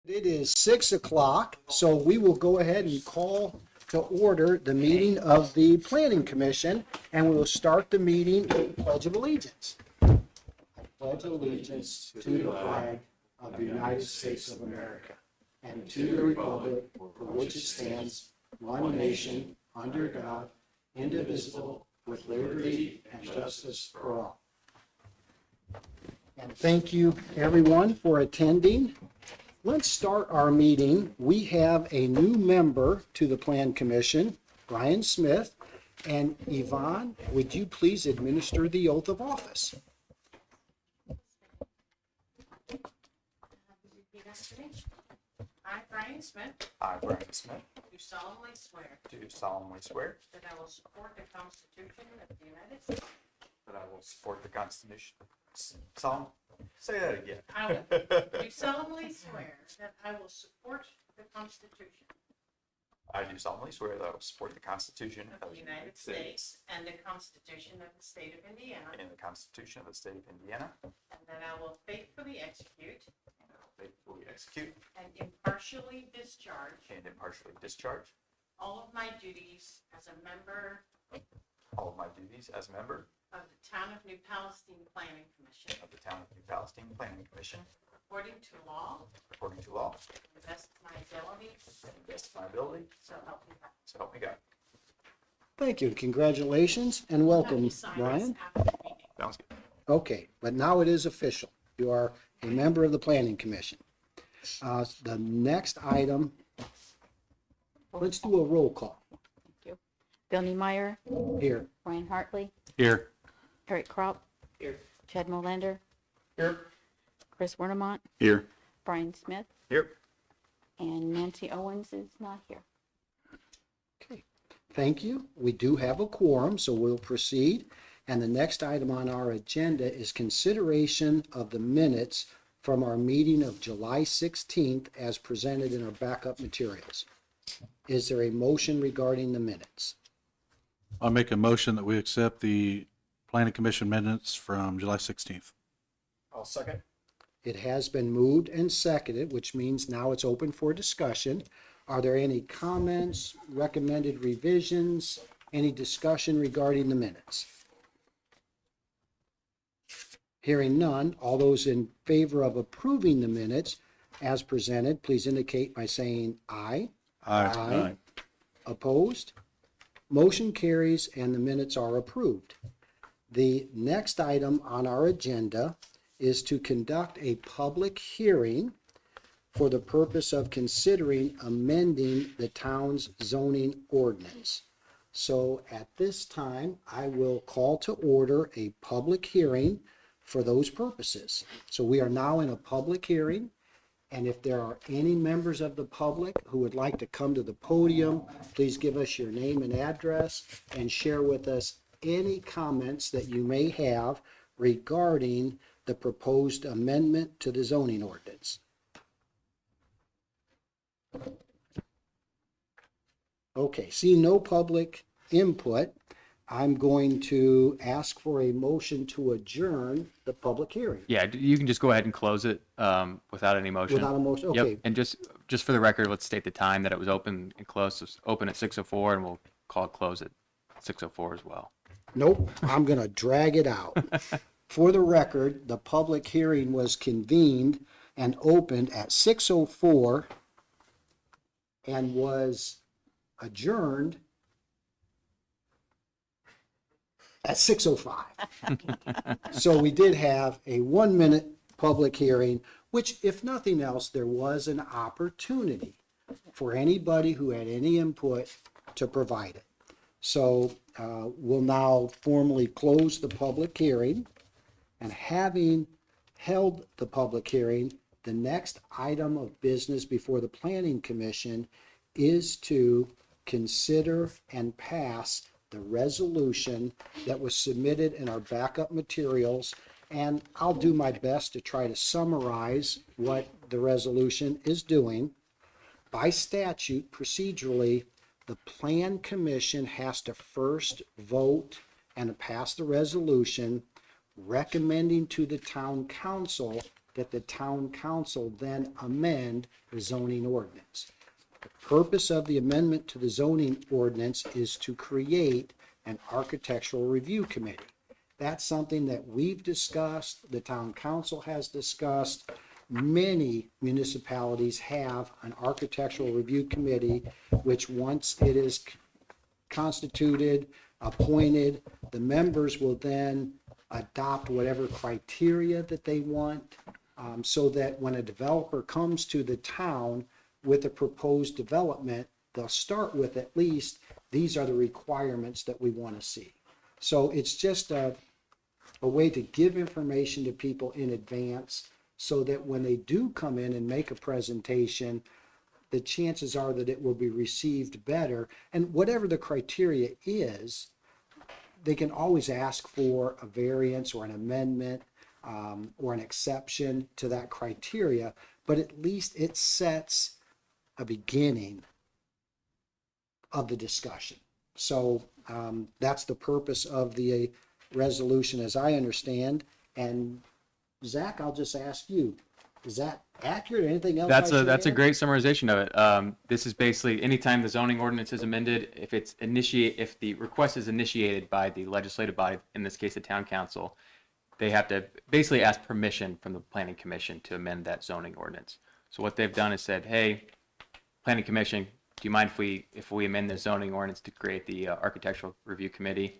It is 6 o'clock, so we will go ahead and call to order the meeting of the Planning Commission, and we will start the meeting with the Pledge of Allegiance. I pledge allegiance to the flag of the United States of America and to the republic for which it stands, one nation, under God, indivisible, with liberty and justice for all. And thank you, everyone, for attending. Let's start our meeting. We have a new member to the Plan Commission, Brian Smith. And Yvonne, would you please administer the oath of office? Repeat after me. I, Brian Smith, I, Brian Smith, do solemnly swear do solemnly swear that I will support the Constitution of the United States. that I will support the Constitution. Say that again. I will do solemnly swear that I will support the Constitution I do solemnly swear that I will support the Constitution of the United States and the Constitution of the State of Indiana, and the Constitution of the State of Indiana, and that I will faithfully execute and I will faithfully execute and impartially discharge and impartially discharge all of my duties as a member all of my duties as a member of the Town of New Palestine Planning Commission, of the Town of New Palestine Planning Commission, according to law, according to law, to the best of my ability, and the best of my ability, so help me God. so help me God. Thank you. Congratulations and welcome, Have you sign this Brian. after the meeting? Sounds good. Okay, but now it is official. You are a member of the Planning Commission. The next item, let's do a roll call Thank you. Bill Niemeyer, here. Brian Hartley, Here. Eric Kropp, Here. Chad Molander, Here. Chris Wernemont, Here. Brian Smith, Here. and Nancy Owens is not here. Okay, thank you. We do have a quorum, so we'll proceed. And the next item on our agenda is consideration of the minutes from our meeting of July 16th as presented in our backup materials. Is there a motion regarding the minutes? I'll make a motion that we accept the Planning Commission minutes from July 16th. I'll second. It has been moved and seconded, which means now it's open for discussion. Are there any comments, recommended revisions, any discussion regarding the minutes? Hearing none, all those in favor of approving the minutes as presented, please indicate by saying aye. Aye. Opposed? Motion carries and the minutes are approved. The next item on our agenda is to conduct a public hearing for the purpose of considering amending the town's zoning ordinance. So at this time, I will call to order a public hearing for those purposes. So we are now in a public hearing, and if there are any members of the public who would like to come to the podium, please give us your name and address and share with us any comments that you may have regarding the proposed amendment to the zoning ordinance. Okay, see no public input. I'm going to ask for a motion to adjourn the public hearing. Yeah, you can just go ahead and close it without any motion. Without a motion, okay. Yep, and just for the record, let's state the time that it was open and closed. It was open at 6:04, and we'll call it close at 6:04 as well. Nope, I'm gonna drag it out. For the record, the public hearing was convened and opened at 6:04 and was adjourned at 6:05. So we did have a 1-minute public hearing, which if nothing else, there was an opportunity for anybody who had any input to provide it. So we'll now formally close the public hearing. And having held the public hearing, the next item of business before the Planning Commission is to consider and pass the resolution that was submitted in our backup materials. And I'll do my best to try to summarize what the resolution is doing. By statute, procedurally, the Plan Commission has to first vote and pass the resolution recommending to the town council that the town council then amend the zoning ordinance. The purpose of the amendment to the zoning ordinance is to create an architectural review committee. That's something that we've discussed, the town council has discussed. Many municipalities have an architectural review committee, which once it is constituted, appointed, the members will then adopt whatever criteria that they want, so that when a developer comes to the town with a proposed development, they'll start with at least, these are the requirements that we want to see. So it's just a way to give information to people in advance so that when they do come in and make a presentation, the chances are that it will be received better. And whatever the criteria is, they can always ask for a variance or an amendment or an exception to that criteria, but at least it sets a beginning of the discussion. So that's the purpose of the resolution as I understand. And Zach, I'll just ask you, is that accurate? Anything else? That's I a should that's a add? great summarization of it. This is basically anytime the zoning ordinance is amended, if the request is initiated by the legislative body, in this case the town council, they have to basically ask permission from the planning commission to amend that zoning ordinance. So what they've done is said, hey, planning commission, do you mind if we amend the zoning ordinance to create the architectural review committee?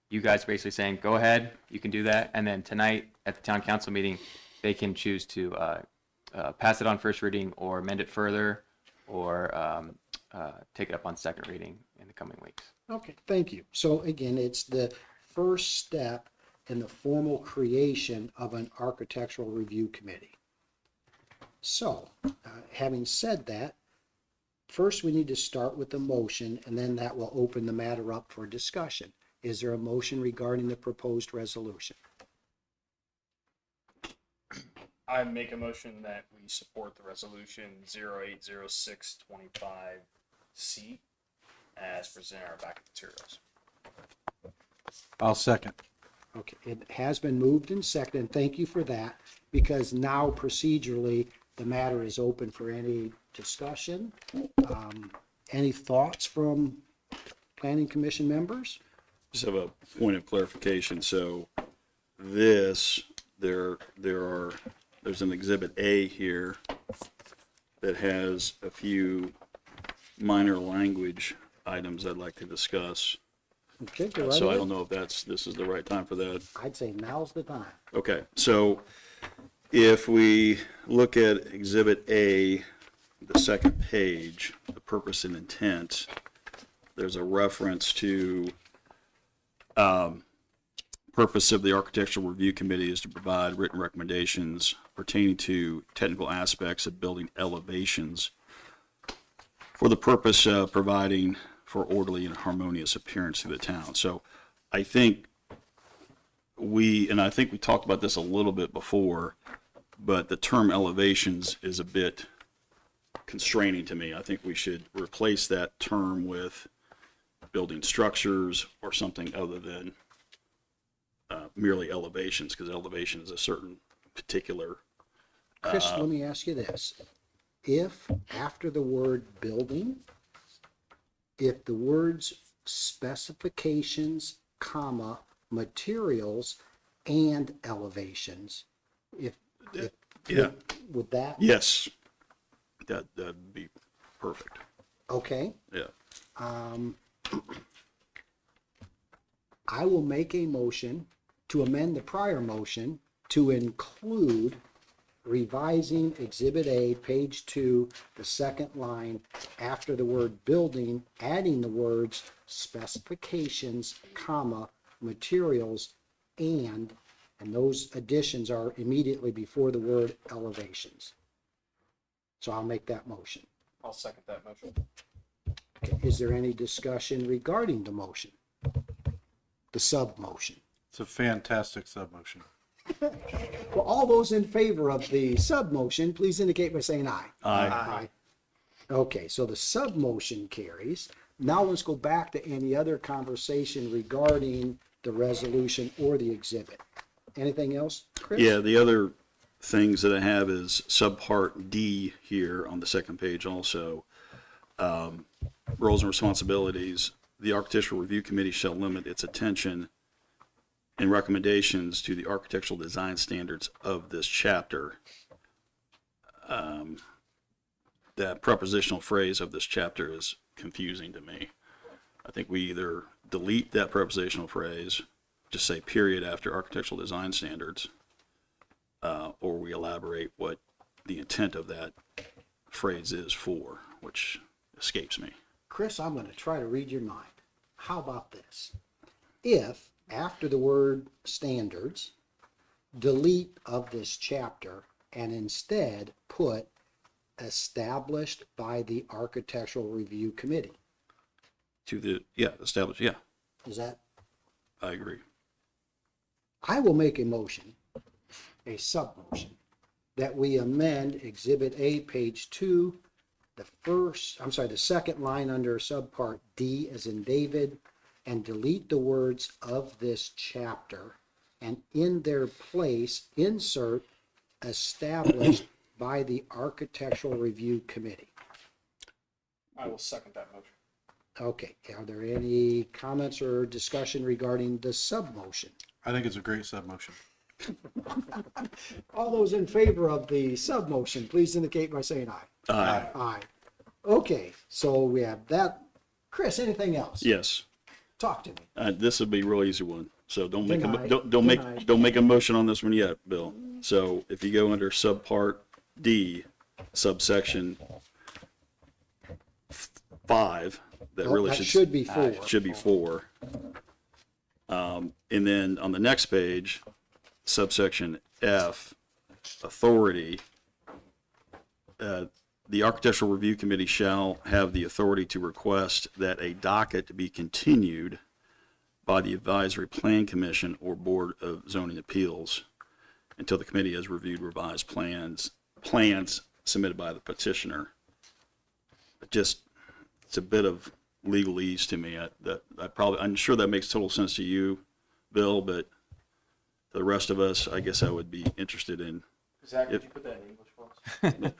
You guys are basically saying, go ahead, you can do that. And then tonight at the town council meeting, they can choose to pass it on first reading or amend it further or take it up on second reading in the coming weeks. Okay, thank you. So again, it's the first step in the formal creation of an architectural review committee. So, having said that, first we need to start with the motion, and then that will open the matter up for discussion. Is there a motion regarding the proposed resolution? I make a motion that we support the resolution 080625C as presented in our backup materials. I'll second. Okay, it has been moved and seconded, and thank you for that, because now procedurally, the matter is open for any discussion. Any thoughts from planning commission members? Just have a point of clarification. So this, there's an exhibit A here that has a few minor language items I'd like to discuss. Okay, go right So I ahead. don't know if this is the right time for that. I'd say now's the time. Okay, so if we look at exhibit A, the second page, the purpose and intent, there's a reference to purpose of the Architectural Review Committee is to provide written recommendations pertaining to technical aspects of building elevations for the purpose of providing for orderly and harmonious appearance to the town. So I think we talked about this a little bit before, but the term elevations is a bit constraining to me. I think we should replace that term with building structures or something other than merely elevations, because elevation is a certain particular. Chris, let me ask you this. If after the word building, if the words specifications, comma, materials, and elevations, Yeah. would that? Yes, that'd be perfect. Okay. Yeah. I will make a motion to amend the prior motion to include revising Exhibit A, page 2, the second line, after the word building, adding the words specifications, comma, materials, and those additions are immediately before the word elevations. So I'll make that motion. I'll second that motion. Okay, is there any discussion regarding the motion? The sub-motion? It's a fantastic sub-motion. Well, all those in favor of the sub-motion, please indicate by saying aye. Aye. Okay, so the sub-motion carries. Now let's go back to any other conversation regarding the resolution or the exhibit. Anything else, Chris? Yeah, the other things that I have is subpart D here on the second page also. Roles and responsibilities. The Architectural Review Committee shall limit its attention and recommendations to the architectural design standards of this chapter. That prepositional phrase of this chapter is confusing to me. I think we either delete that prepositional phrase, just say period after architectural design standards, or we elaborate what the intent of that phrase is for, which escapes me. Chris, I'm going to try to read your mind. How about this? If, after the word standards, delete of this chapter and instead put established by the Architectural Review Committee. Established, yeah, Is that? I agree. I will make a motion, a sub-motion, that we amend Exhibit A, page 2, the second line under subpart D as in David, and delete the words of this chapter, and in their place, insert established by the Architectural Review Committee. I will second that motion. Okay, are there any comments or discussion regarding the sub-motion? I think it's a great sub-motion. All those in favor of the sub-motion, please indicate by saying aye. Aye. Aye. Okay, so we have that. Chris, anything else? Yes. Talk to me. This would be a real easy one. So don't make Denied. don't make a motion on this one yet, Bill. So if you go under subpart D, subsection 5, that really That should should be 4. should be 4. And then on the next page, subsection F, authority. The Architectural Review Committee shall have the authority to request that a docket be continued by the Advisory Plan Commission or Board of Zoning Appeals until the committee has reviewed revised plans submitted by the petitioner. It's a bit of legalese to me. I'm sure that makes total sense to you, Bill, but to the rest of us, I guess I would be interested in. Zach, could you put that in English for us?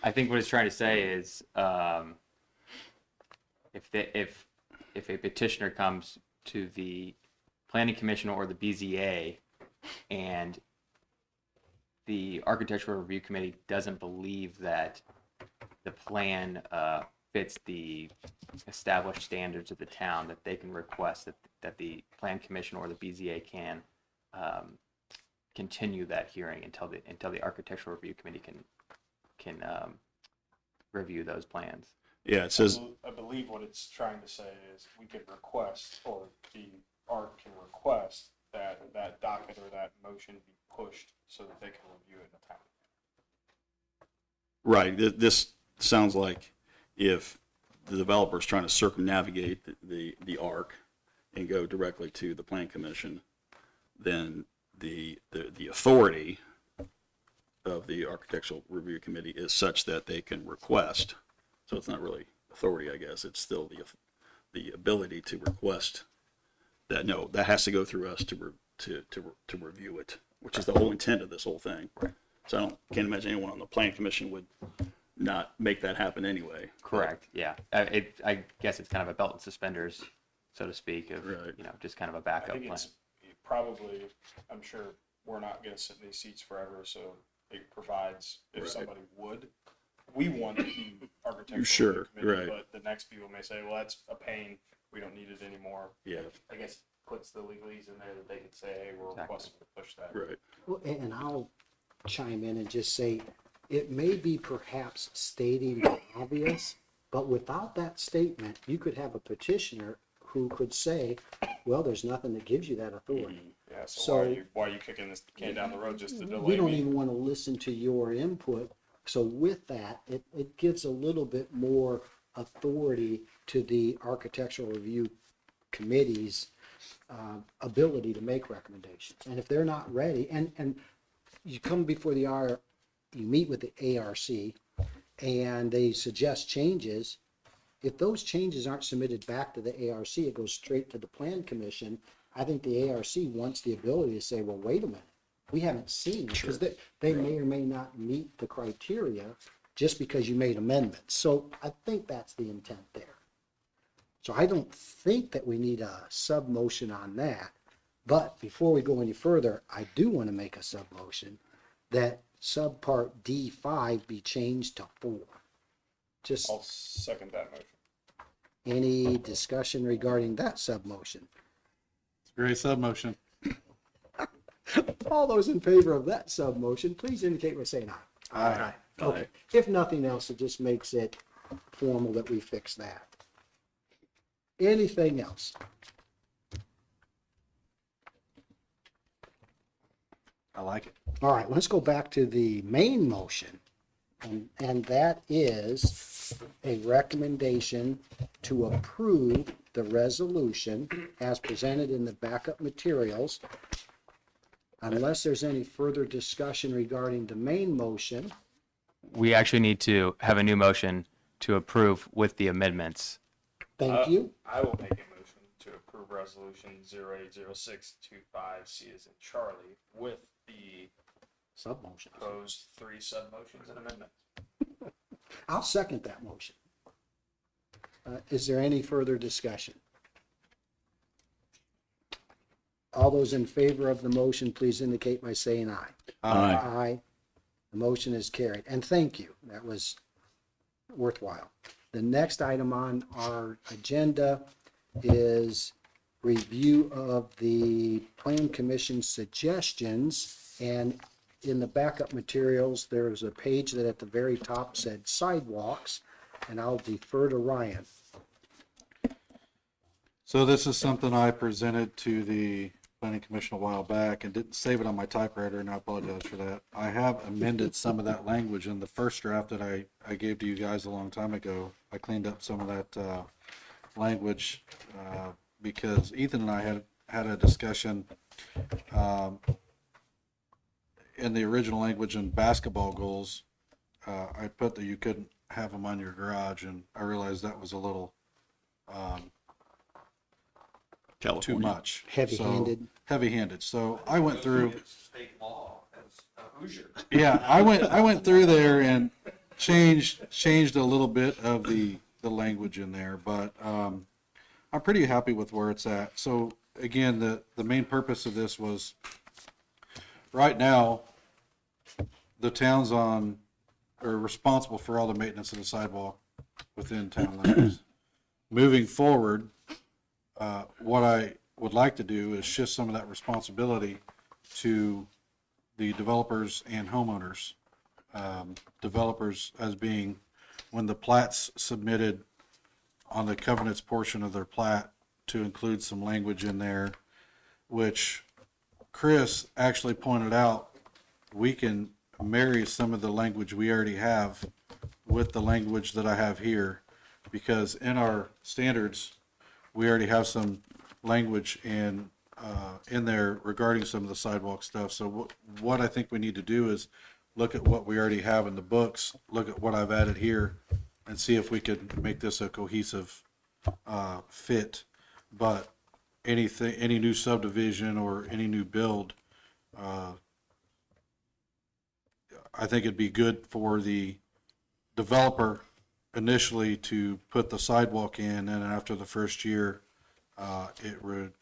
I think what it's trying to say is, if a petitioner comes to the planning commission or the BZA and the architectural review committee doesn't believe that the plan fits the established standards of the town, that they can request that the plan commission or the BZA can continue that hearing until the architectural review committee can review those plans. Yeah, it says, I believe what it's trying to say is we could request, or the ARC can request that docket or that motion be pushed so that they can review it in the town. right, this sounds like if the developer's trying to circumnavigate the ARC and go directly to the Plan Commission, then the authority of the Architectural Review Committee is such that they can request. So it's not really authority, I guess. It's still the ability to request that. No, that has to go through us to review it, which is the whole intent of this whole thing. So can't imagine anyone on the Plan Commission would not make that happen anyway. Correct. Yeah. I guess it's kind of a belt and suspenders, so to speak, of Right. just kind of a I backup think plan. it's probably, I'm sure we're not going to sit in these seats forever, so it provides, if Right. somebody would, we want the architectural Sure, committee, right. but the next people may say, well, that's a pain, we don't need it anymore. Yeah, I guess puts the legalese in there that they could say, hey, we're Exactly. requesting to push that. right. Well, and I'll chime in and just say, it may be perhaps stating the obvious, but without that statement, you could have a petitioner who could say, well, there's nothing that gives you that authority. Yeah, so, So- why are you kicking this can down the road just to We delay don't me? even want to listen to your input. So with that, it gives a little bit more authority to the Architectural Review Committee's ability to make recommendations. And if they're not ready, and you come before you meet with the ARC and they suggest changes, if those changes aren't submitted back to the ARC, it goes straight to the Plan Commission. I think the ARC wants the ability to say, well, wait a minute. we haven't seen, because they may or may not meet the criteria just because you made amendments. So I think that's the intent there. So I don't think that we need a sub motion on that. But before we go any further, I do want to make a sub motion that subpart D5 be changed to 4. Just I'll second that motion. any discussion regarding that sub motion? It's a great sub motion. All those in favor of that sub motion, please indicate by saying aye. Aye. Okay. If nothing else, it just makes it formal that we fix that. Anything else? I like it. All right, let's go back to the main motion. And that is a recommendation to approve the resolution as presented in the backup materials. Unless there's any further discussion regarding the main motion, We actually need to have a new motion to approve with the amendments. thank you. I will make a motion to approve resolution 080625 C as in Charlie with the Sub motion. proposed 3 sub-motions and amendments. I'll second that motion. Is there any further discussion? All those in favor of the motion, please indicate by saying aye. Aye. Aye. The motion is carried. And thank you. That was worthwhile. The next item on our agenda is review of the Plan Commission suggestions. And in the backup materials, there's a page that at the very top said sidewalks, and I'll defer to Ryan. So this is something I presented to the planning commission a while back and didn't save it on my typewriter, and I apologize for that. I have amended some of that language in the first draft that I gave to you guys a long time ago. I cleaned up some of that language because Ethan and I had a discussion in the original language in basketball goals. I put that you couldn't have them on your garage, and I realized that was a little too California. much. Heavy-handed. So, heavy-handed. So I went through. State law as a Hoosier. Yeah, I went through there and changed a little bit of the language in there, but I'm pretty happy with where it's at. So again, the main purpose of this was right now the towns are responsible for all the maintenance of the sidewalk within town limits. Moving forward, what I would like to do is shift some of that responsibility to the developers and homeowners. Developers as being when the plat's submitted on the covenants portion of their plat to include some language in there, which Chris actually pointed out, we can marry some of the language we already have with the language that I have here, because in our standards, we already have some language in there regarding some of the sidewalk stuff. So what I think we need to do is look at what we already have in the books, look at what I've added here, and see if we could make this a cohesive fit. But any new subdivision or any new build, I think it'd be good for the developer initially to put the sidewalk in, and after the first year, it would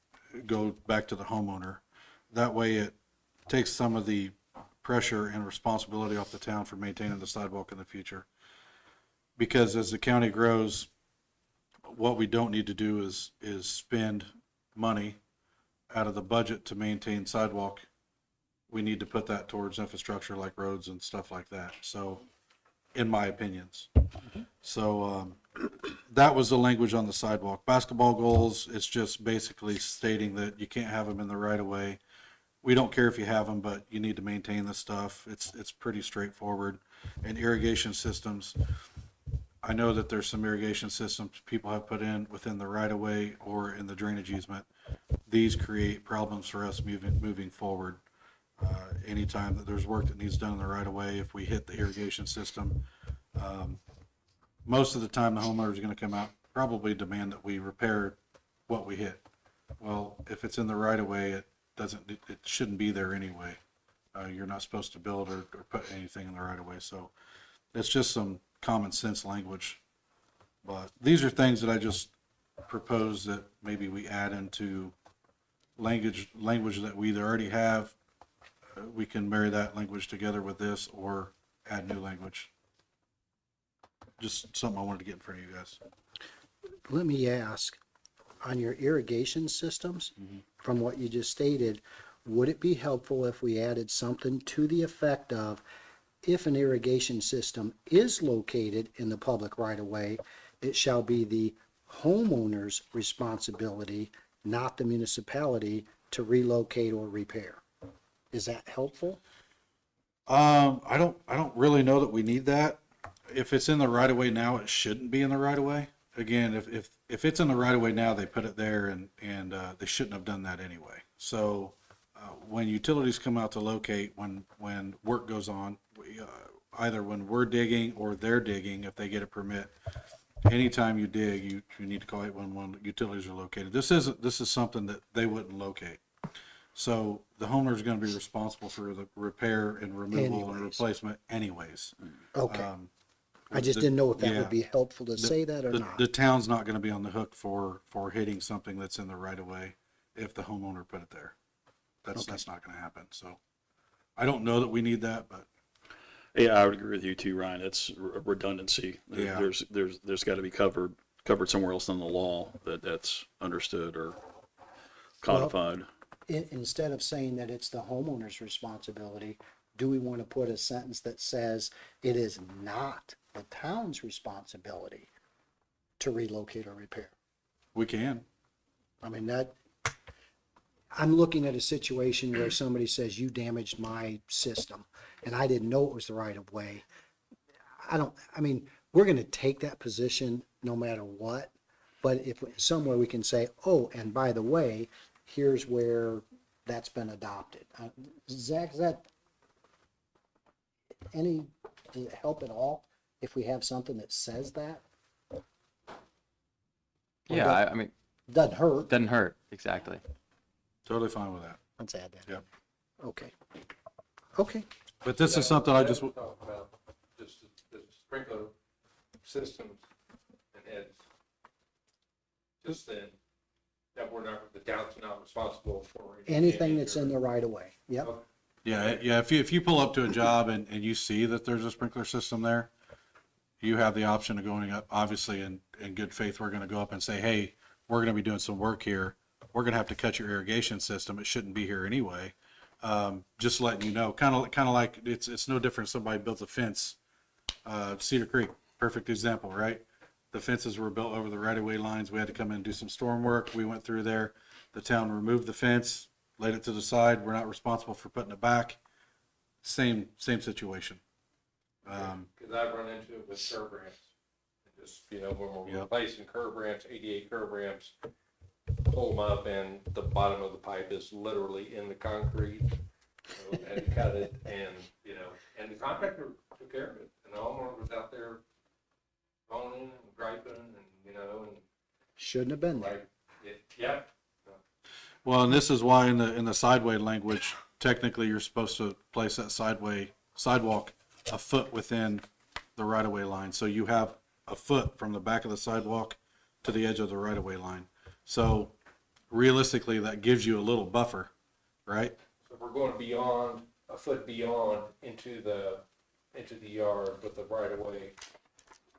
go back to the homeowner. That way it takes some of the pressure and responsibility off the town for maintaining the sidewalk in the future. Because as the county grows, what we don't need to do is spend money out of the budget to maintain sidewalk. We need to put that towards infrastructure like roads and stuff like that. So, in my opinions. So that was the language on the sidewalk. Basketball goals, it's just basically stating that you can't have them in the right of way. We don't care if you have them, but you need to maintain the stuff. It's pretty straightforward. And irrigation systems, I know that there's some irrigation systems people have put in within the right of way or in the drainage easement. These create problems for us moving forward. Anytime that there's work that needs done in the right of way, if we hit the irrigation system, most of the time the homeowner is going to come out, probably demand that we repair what we hit. Well, if it's in the right of way, it shouldn't be there anyway. You're not supposed to build or put anything in the right of way. So it's just some common sense language. But these are things that I just propose that maybe we add into language that we either already have. We can marry that language together with this or add new language. Just something I wanted to get in front of you guys. Let me ask, on your irrigation systems, from what you just stated, would it be helpful if we added something to the effect of, if an irrigation system is located in the public right-of-way, it shall be the homeowner's responsibility, not the municipality, to relocate or repair? Is that helpful? I don't really know that we need that. If it's in the right of way now, it shouldn't be in the right of way. Again, if it's in the right of way now, they put it there and they shouldn't have done that anyway. So, when utilities come out to locate, when work goes on, either when we're digging or they're digging, if they get a permit, anytime you dig, you need to call 811. Utilities are located. This is something that they wouldn't locate. So the homeowner is going to be responsible for the repair and removal and Anyways. replacement anyways. Okay, I just the- didn't know if that yeah. would be helpful to say that or The not. town's not going to be on the hook for hitting something that's in the right of way if the homeowner put it there. That's not going to happen. So I don't know that we need that, but Yeah, I would agree with you too, Ryan. It's a redundancy. Yeah. There's got to be covered somewhere else in the law that's understood or codified. Instead of saying that it's the homeowner's responsibility, do we want to put a sentence that says it is not the town's responsibility to relocate or repair? we can. I mean, I'm looking at a situation where somebody says, you damaged my system, and I didn't know it was the right of way. We're gonna take that position no matter what, but if somewhere we can say, oh, and by the way, here's where that's been adopted. Zach, does it help at all if we have something that says that? Yeah, I mean, Doesn't hurt. doesn't hurt, exactly. Totally fine with that. Let's add that. Yep. Okay. Okay. But this is something I just, Talk about just the sprinkler systems and heads. Just then, that the town's not responsible for. Anything that's in the right of way. Yep. yeah. If you pull up to a job and you see that there's a sprinkler system there, you have the option of going up, obviously in good faith, we're going to go up and say, hey, we're going to be doing some work here. We're going to have to cut your irrigation system. It shouldn't be here anyway. Just letting you know, kind of like it's no different. Somebody built a fence, Cedar Creek, perfect example, right? The fences were built over the right of way lines. We had to come in and do some storm work. We went through there. The town removed the fence, laid it to the side. We're not responsible for putting it back. Same situation. Because I've run into it with curb ramps. Just, when we're Yep. replacing curb ramps, 88 curb ramps, pull them up and the bottom of the pipe is literally in the concrete. So I had to cut it and the contractor took care of it. And the homeowner was out there moaning and griping and, and Shouldn't have been there. yeah. Well, and this is why in the sideway language, technically you're supposed to place that sidewalk a foot within the right of way line. So you have a foot from the back of the sidewalk to the edge of the right of way line. So realistically, that gives you a little buffer, right? So we're going beyond, a foot beyond into the yard with the right of way,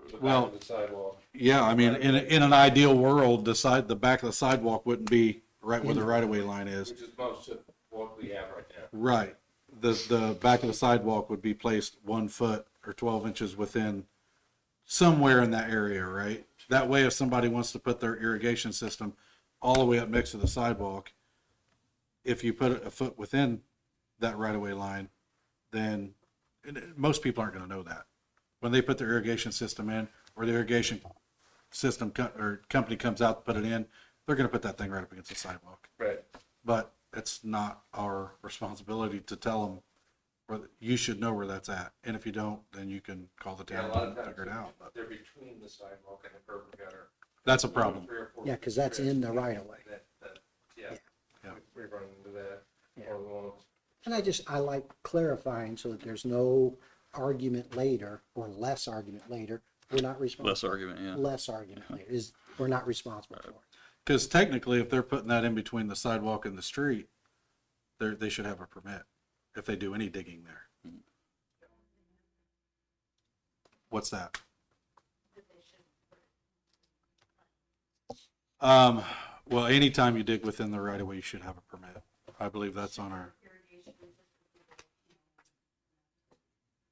the back Well, of the sidewalk. Yeah, I mean, in an ideal world, the back of the sidewalk wouldn't be right where the right of way line is. Which is most of what we have right now. Right. The back of the sidewalk would be placed 1 foot or 12 inches within somewhere in that area, right? That way, if somebody wants to put their irrigation system all the way up next to the sidewalk, if you put it a foot within that right of way line, then most people aren't going to know that. When they put their irrigation system in, or the irrigation system company comes out to put it in, they're going to put that thing right up against the sidewalk. Right. But it's not our responsibility to tell them where you should know where that's at. And if you don't, then you can call the Yeah, a town lot and of times figure it out. But they're between the sidewalk and the curb and gutter. that's a problem. 3 or 4 Yeah, 'cause that's strips. in the right of way. Yeah. Yeah. We're running into that Yeah. more than once. And I like clarifying so that there's no argument later or less argument later. We're not responsible. Less argument, yeah. Less argument later is, we're not responsible for it. Because technically, if they're putting that in between the sidewalk and the street, they should have a permit if they do any digging there. What's that? Well, anytime you dig within the right of way, you should have a permit. I believe that's on our.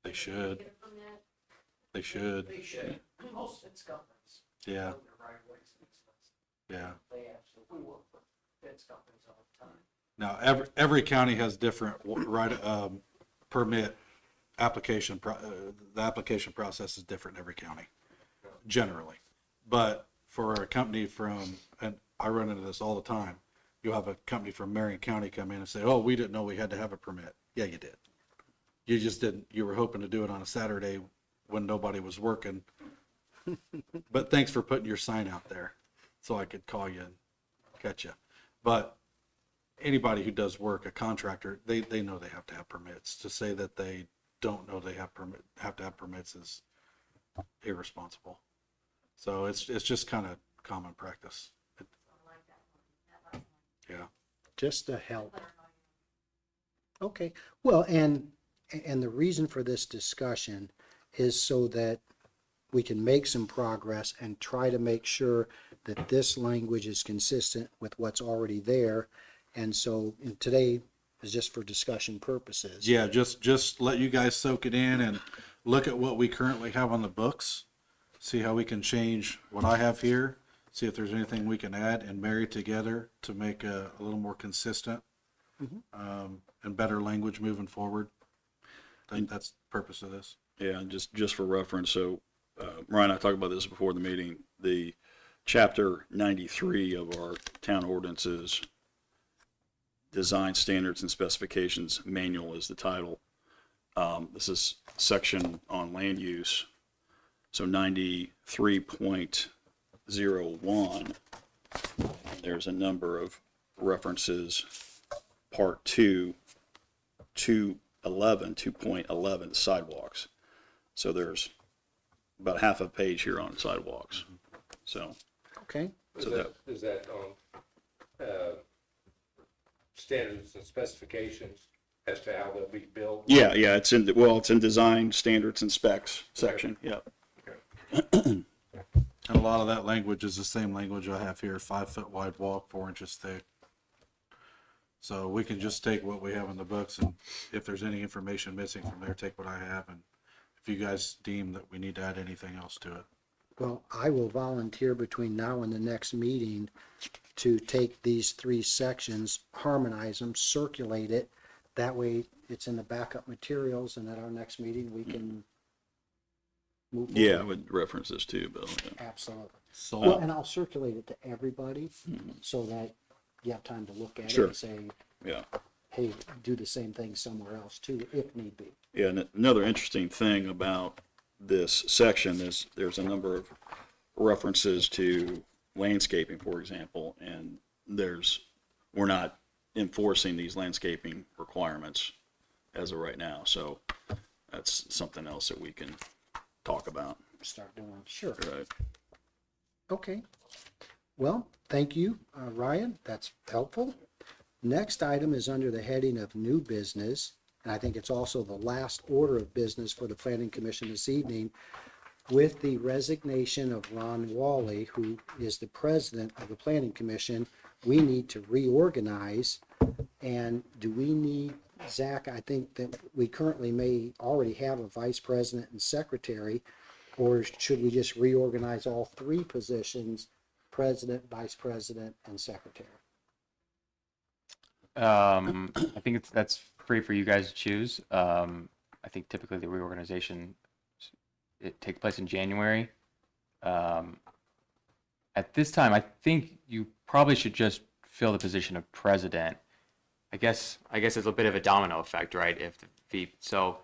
They should. They should. They should. Most fence companies. Yeah. build their right of ways and expenses. Yeah. They absolutely work with fence companies all the time. Now, every county has different permit application. The application process is different in every county, generally. But for a company from, and I run into this all the time, you'll have a company from Marion County come in and say, "Oh, we didn't know we had to have a permit." Yeah, you did. You just didn't. You were hoping to do it on a Saturday when nobody was working. But thanks for putting your sign out there so I could call you and catch you. But anybody who does work, a contractor, they know they have to have permits. To say that they don't know they have to have permits is irresponsible. So it's just kind of common practice. Yeah. Just to help. Okay, well, and the reason for this discussion is so that we can make some progress and try to make sure that this language is consistent with what's already there. And so today is just for discussion purposes. Yeah, just let you guys soak it in and look at what we currently have on the books. See how we can change what I have here. See if there's anything we can add and marry together to make a little more consistent and better language moving forward. I think that's the purpose of this. Yeah, and just for reference, so Ryan and I talked about this before the meeting. The chapter 93 of our town ordinances, Design Standards and Specifications Manual is the title. This is section on land use. So 93.01, there's a number of references, part 2, 2.11, sidewalks. So there's about half a page here on sidewalks. So, Okay, so Is that on standards and specifications as to how they'll be built? yeah, it's in design standards and specs section. Yeah. And a lot of that language is the same language I have here, 5 foot wide walk, 4 inches thick. So we can just take what we have in the books, and if there's any information missing from there, take what I have. And if you guys deem that we need to add anything else to it. well, I will volunteer between now and the next meeting to take these 3 sections, harmonize them, circulate it. That way it's in the backup materials, and at our next meeting, we can move forward. Yeah, I would reference this too, Bill. Yeah. Absolutely. So Well, and I'll circulate it to everybody so that you have time to look at it Sure. and say, Yeah. hey, do the same thing somewhere else too, if need be. Yeah, and another interesting thing about this section is there's a number of references to landscaping, for example, and we're not enforcing these landscaping requirements as of right now. So that's something else that we can talk about. Start doing, sure. Right. Okay. Well, thank you, Ryan. That's helpful. Next item is under the heading of new business, and I think it's also the last order of business for the Planning Commission this evening, with the resignation of Ron Wally, who is the president of the Planning Commission. We need to reorganize, and do we need, Zach, I think that we currently may already have a vice president and secretary, or should we just reorganize all 3 positions, president, vice president, and secretary? I think that's free for you guys to choose. I think typically the reorganization, it takes place in January. At this time, I think you probably should just fill the position of president. I guess it's a bit of a domino effect, right? So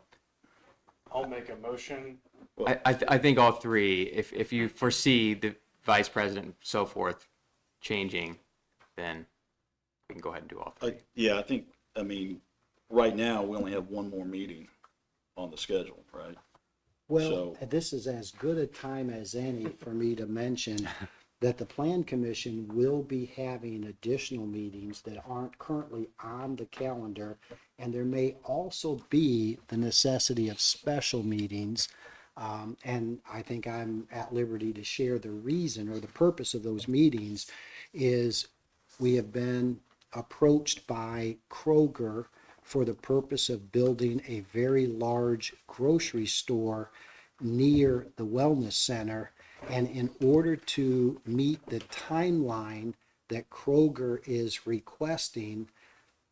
I'll make a motion. I think all 3, if you foresee the vice president and so forth changing, then we can go ahead and do all 3. Yeah, I think, I mean, right now, we only have one more meeting on the schedule, right? Well, So- this is as good a time as any for me to mention that the Plan Commission will be having additional meetings that aren't currently on the calendar. And there may also be the necessity of special meetings. And I think I'm at liberty to share the reason or the purpose of those meetings is we have been approached by Kroger for the purpose of building a very large grocery store near the wellness center. And in order to meet the timeline that Kroger is requesting,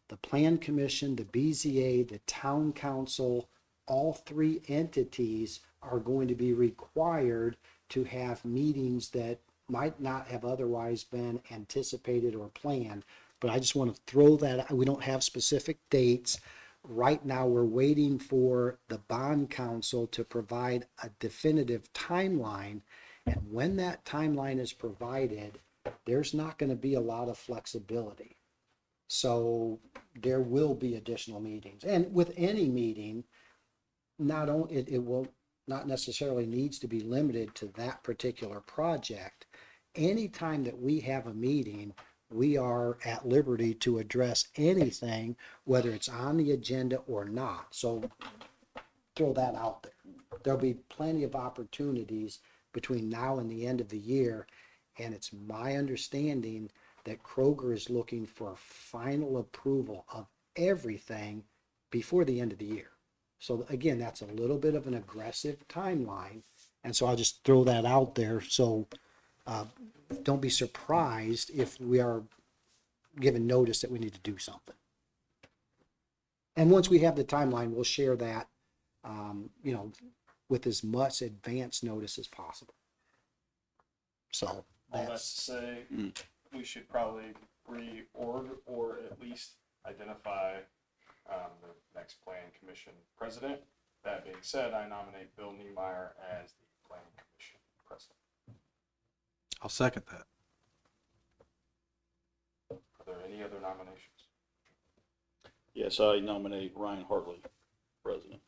the Plan Commission, the BZA, the Town Council, all three entities are going to be required to have meetings that might not have otherwise been anticipated or planned. But I just want to throw that, we don't have specific dates. Right now, we're waiting for the bond council to provide a definitive timeline. And when that timeline is provided, there's not going to be a lot of flexibility. So there will be additional meetings. And with any meeting, not only, it will not necessarily needs to be limited to that particular project. Anytime that we have a meeting, we are at liberty to address anything, whether it's on the agenda or not. So throw that out there. There'll be plenty of opportunities between now and the end of the year. And it's my understanding that Kroger is looking for final approval of everything before the end of the year. So again, that's a little bit of an aggressive timeline. And so I'll just throw that out there. So don't be surprised if we are given notice that we need to do something. And once we have the timeline, we'll share that, with as much advance notice as possible. So All that to that's, say, we should probably reorg or at least identify the next Plan Commission president. That being said, I nominate Bill Niemeyer as the Plan Commission president. I'll second that. Are there any other nominations? Yes, I nominate Ryan Hartley, president.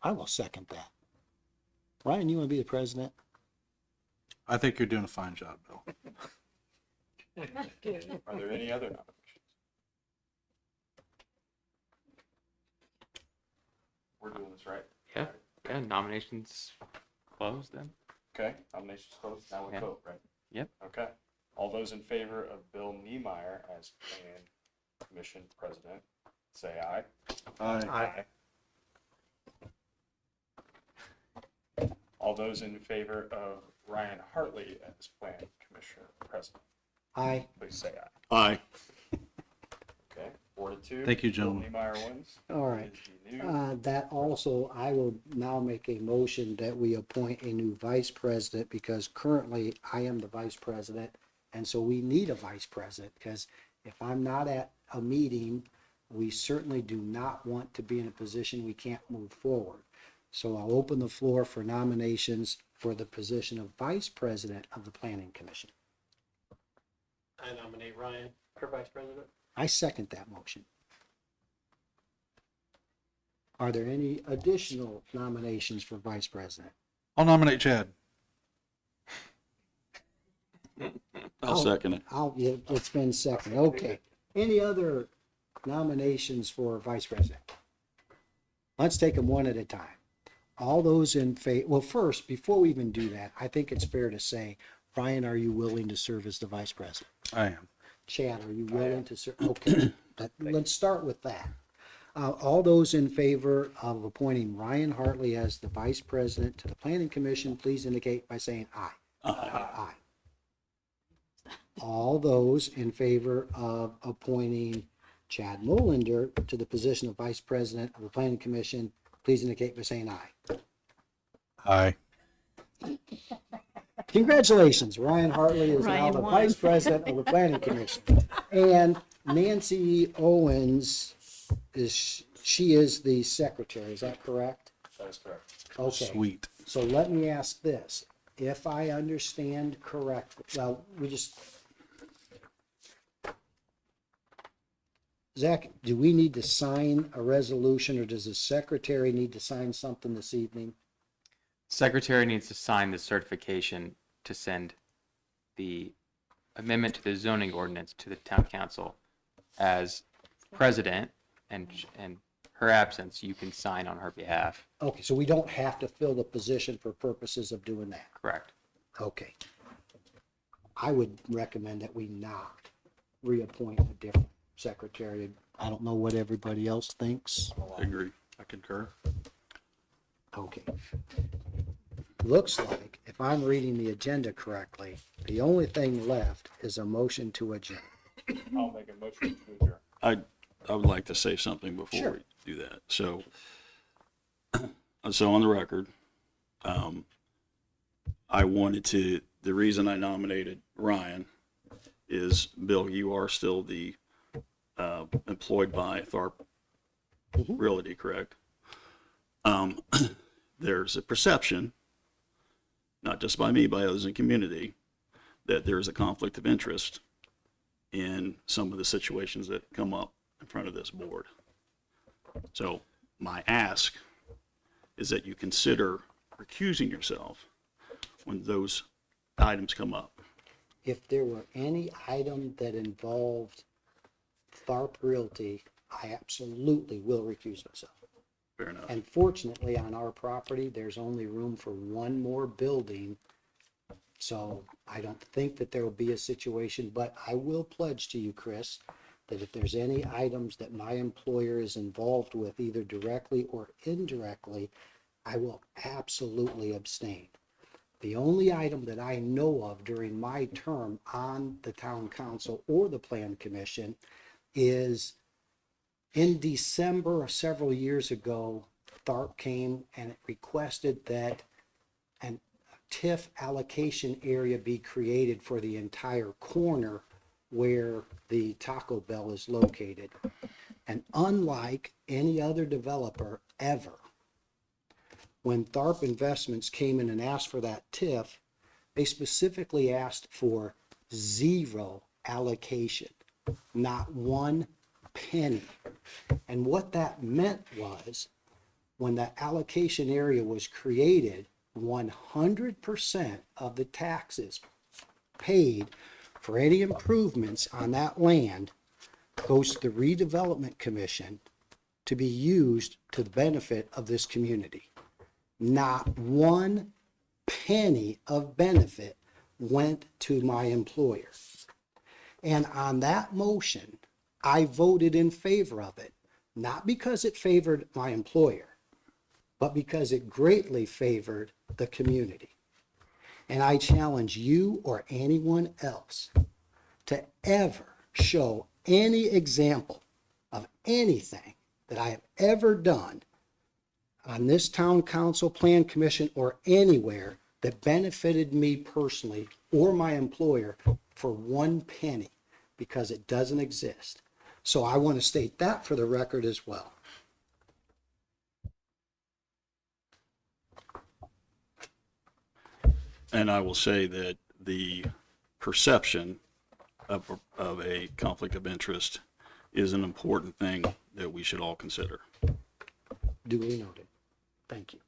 I will second that. Ryan, you want to be the president? I think you're doing a fine job, Bill. Are there any other nominations? We're doing this right. Yeah. Yeah, nominations closed then. Okay, nominations closed. Now we Yeah. vote, right? Yep. Okay. All those in favor of Bill Niemeyer as Plan Commission president, say aye. Aye. All those in favor of Ryan Hartley as Plan Commissioner president, Aye. please say aye. Aye. Okay, 4-2. Thank you, Bill gentlemen. Niemeyer wins. All right. Is the new That also, I will now make a motion that we appoint a new vice president because currently I am the vice president. And so we need a vice president because if I'm not at a meeting, we certainly do not want to be in a position we can't move forward. So I'll open the floor for nominations for the position of vice president of the Planning Commission. I nominate Ryan for vice president. I second that motion. Are there any additional nominations for vice president? I'll nominate Chad. I'll second it. It's been seconded. Okay. Any other nominations for vice president? Let's take them one at a time. All those in favor, well, first, before we even do that, I think it's fair to say, Ryan, are you willing to serve as the vice president? I am. Chad, are you willing to serve? Okay, let's start with that. All those in favor of appointing Ryan Hartley as the vice president to the Planning Commission, please indicate by saying aye. Aye. All those in favor of appointing Chad Molander to the position of vice president of the Planning Commission, please indicate by saying aye. Aye. Congratulations, Ryan Hartley is now Ryan the won. vice president of the Planning Commission. And Nancy Owens she is the secretary, is that correct? that is correct. Okay. Sweet. So let me ask this, if I understand correctly, well, Zach, do we need to sign a resolution or does the secretary need to sign something this evening? Secretary needs to sign the certification to send the amendment to the zoning ordinance to the town council. As president, and her absence, you can sign on her behalf. Okay, so we don't have to fill the position for purposes of doing that. Correct. Okay. I would recommend that we not reappoint a different secretary. I don't know what everybody else thinks. I agree. I concur. Okay. Looks like, if I'm reading the agenda correctly, the only thing left is a motion to adjourn. I'll make a motion to adjourn. I would like to say something before Sure. we do that. So on the record, I wanted to, the reason I nominated Ryan is, Bill, you are still the employed by Tharp Realty, correct? There's a perception, not just by me, by others in the community, that there's a conflict of interest in some of the situations that come up in front of this board. So my ask is that you consider recusing yourself when those items come up. If there were any item that involved Tharp Realty, I absolutely will recuse myself. Fair enough. And fortunately, on our property, there's only room for one more building. So I don't think that there will be a situation, but I will pledge to you, Chris, that if there's any items that my employer is involved with, either directly or indirectly, I will absolutely abstain. The only item that I know of during my term on the town council or the plan commission is in December several years ago, Tharp came and requested that an TIF allocation area be created for the entire corner where the Taco Bell is located. And unlike any other developer ever, when Tharp Investments came in and asked for that TIF, they specifically asked for 0 allocation, not 1 penny. And what that meant was, when that allocation area was created, 100% of the taxes paid for any improvements on that land goes to the redevelopment commission to be used to the benefit of this community. Not 1 penny of benefit went to my employer. And on that motion, I voted in favor of it, not because it favored my employer, but because it greatly favored the community. And I challenge you or anyone else to ever show any example of anything that I have ever done on this town council, plan commission, or anywhere that benefited me personally or my employer for 1 penny, because it doesn't exist. So I want to state that for the record as well. And I will say that the perception of a conflict of interest is an important thing that we should all consider. Duly noted. Thank you.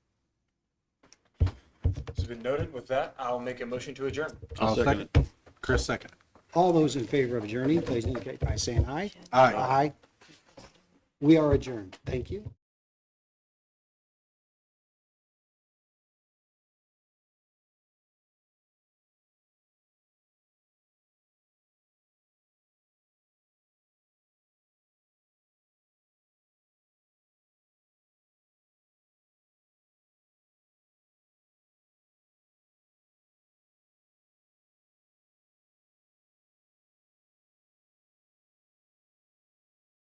It's been noted. With that, I'll make a motion to adjourn. I'll second it. Chris, second. All those in favor of adjourning, please indicate by saying aye. Aye. Aye. We are adjourned. Thank you.